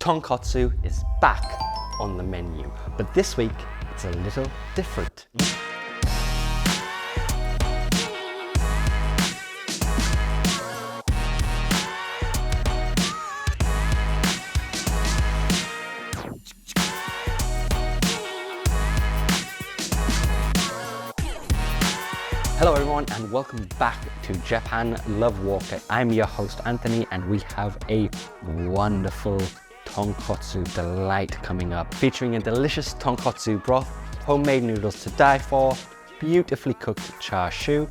Tonkotsu is back on the menu, but this week it's a little different. Hello everyone and welcome back to Japan Love Walker. I'm your host Anthony and we have a wonderful tonkotsu delight coming up, featuring a delicious tonkotsu broth, homemade noodles to die for, beautifully cooked char-siu,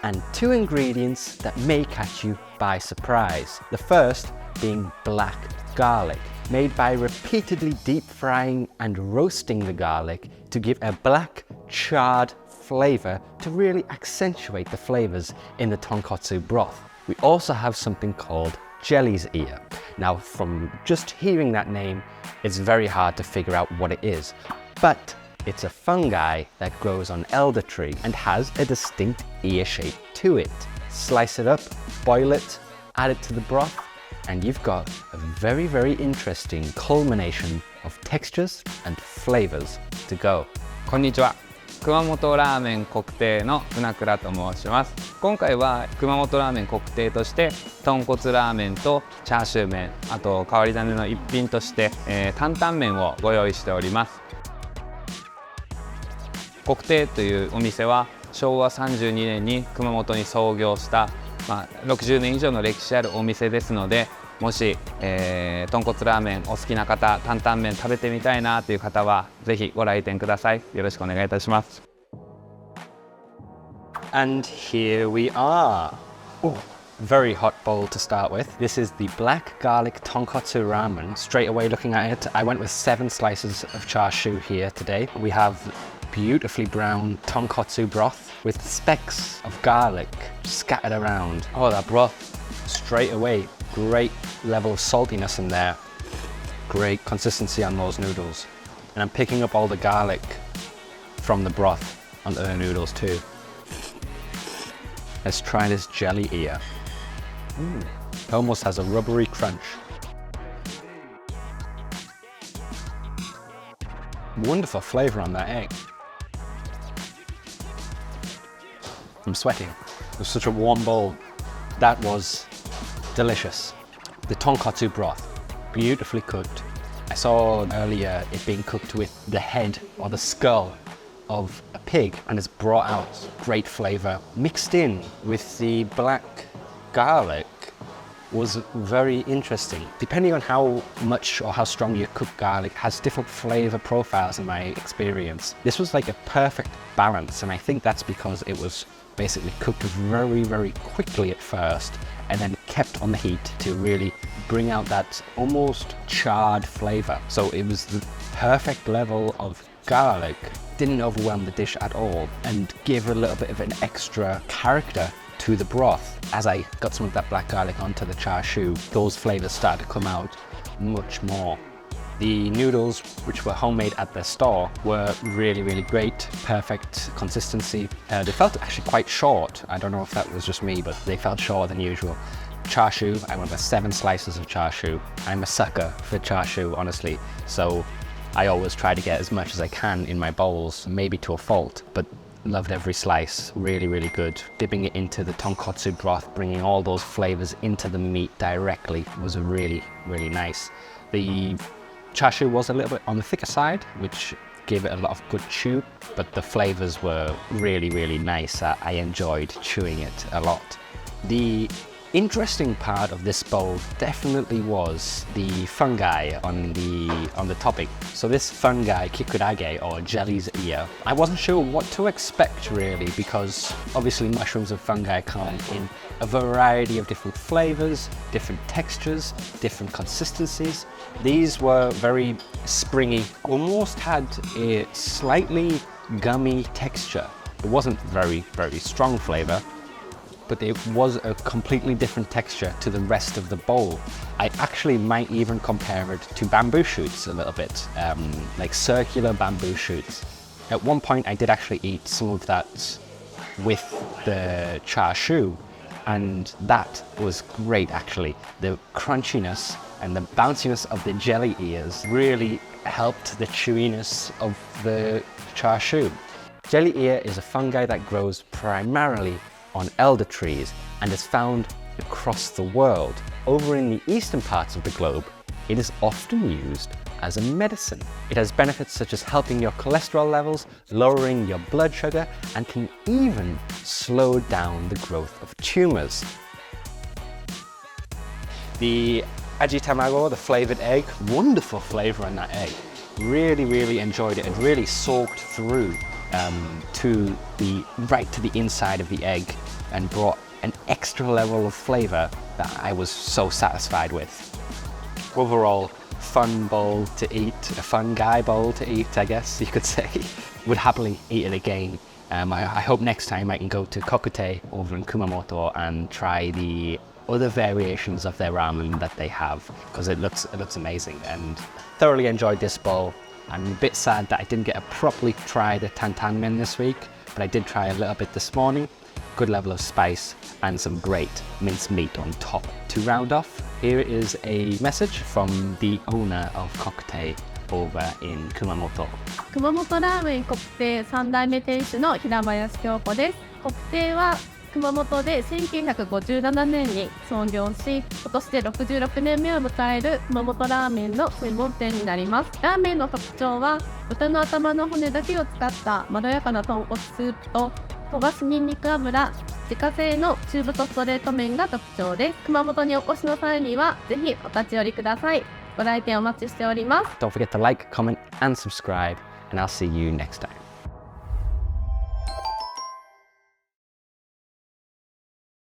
and two ingredients that may catch you by surprise. The first being black garlic, made by repeatedly deep frying and roasting the garlic to give a black charred flavor to really accentuate the flavors in the tonkotsu broth. We also have something called jelly's ear. Now, from just hearing that name, it's very hard to figure out what it is, but it's a fungi that grows on elder tree and has a distinct ear shape to it. Slice it up, boil it, add it to the broth, and you've got a very, very interesting culmination of textures and flavors to go. こんにちは。熊本ラーメン国定の船倉と申します。今回は熊本ラーメン国定として豚骨ラーメンとチャーシュー麺、あと変わり種の一品として、担々麺をご用意しております。国定というお店は昭和32年に熊本に創業した、60年以上の歴史あるお店ですので、もし、豚骨ラーメンお好きな方、担々麺食べてみたいなという方はぜひご来店ください。よろしくお願いいたします。And here we are. Oh, very hot bowl to start with. This is the Black Garlic Tonkotsu Ramen. Straight away looking at it, I went with 7 slices of char-siu here today. We have beautifully brown tonkotsu broth with specks of garlic scattered around. Oh, that broth, straight away. Great level of saltiness in there. Great consistency on those noodles. And I'm picking up all the garlic from the broth onto the noodles too. Let's try this jelly ear. It almost has a rubbery crunch. Wonderful flavor on that egg. I'm sweating. It was such a warm bowl. That was delicious. The tonkotsu broth, beautifully cooked. I saw earlier it being cooked with the head or the skull of a pig, and it's brought out great flavor. Mixed in with the black garlic was very interesting. Depending on how much or how strong you cook garlic has different flavor profiles in my experience. This was like a perfect balance, and I think that's because it was basically cooked very, very quickly at first and then kept on the heat to really bring out that almost charred flavor. So it was the perfect level of garlic, didn't overwhelm the dish at all, and gave a little bit of an extra character to the broth. As I got some of that black garlic onto the char-siu, those flavors started to come out much more. The noodles, which were homemade at the store, were really, really great. Perfect consistency. They felt actually quite short. I don't know if that was just me, but they felt shorter than usual. Char-siu, I went with 7 slices of char-siu. I'm a sucker for char-siu, honestly. So I always try to get as much as I can in my bowls, maybe to a fault, but loved every slice. Really, really good. Dipping it into the tonkotsu broth, bringing all those flavors into the meat directly was really, really nice. The char-siu was a little bit on the thicker side, which gave it a lot of good chew, but the flavors were really, really nice. I enjoyed chewing it a lot. The interesting part of this bowl definitely was the fungi on the topping. So this fungi, kikurage, or jelly's ear, I wasn't sure what to expect really, because obviously mushrooms and fungi come in a variety of different flavors, different textures, different consistencies. These were very springy, almost had a slightly gummy texture. It wasn't very, very strong flavor, but it was a completely different texture to the rest of the bowl. I actually might even compare it to bamboo shoots a little bit, like circular bamboo shoots. At one point I did actually eat some of that with the char-siu, and that was great actually. The crunchiness and the bounciness of the jelly ears really helped the chewiness of the char-siu. Jelly ear is a fungi that grows primarily on elder trees and is found across the world. Over in the eastern parts of the globe, it is often used as a medicine. It has benefits such as helping your cholesterol levels, lowering your blood sugar, and can even slow down the growth of tumors. The aji tamago, the flavored egg, wonderful flavor in that egg. Really enjoyed it. It really soaked through right to the inside of the egg and brought an extra level of flavor that I was so satisfied with. Overall, fun bowl to eat, a fun guy bowl to eat, I guess you could say. Would happily eat it again. I hope next time I can go to Kokutei over in Kumamoto and try the other variations of their ramen that they have, because it looks amazing, and thoroughly enjoyed this bowl. I'm a bit sad that I didn't get to properly try the tantanmen this week, but I did try a little bit this morning. Good level of spice and some great minced meat on top. To round off, here is a message from the owner of Kokutei over in Kumamoto. 熊本ラーメン国定3代目店主の平林京子です。国定は熊本で1957年に創業し、今年で66年目を迎える熊本ラーメンの専門店になります。ラーメンの特徴は豚の頭の骨だけを使ったまろやかな豚骨スープと焦がしにんにく油、自家製の中太ストレート麺が特徴です。熊本にお越しの際にはぜひお立ち寄りください。ご来店お待ちしております。 Don't forget to like, comment and subscribe, and I'll see you next time.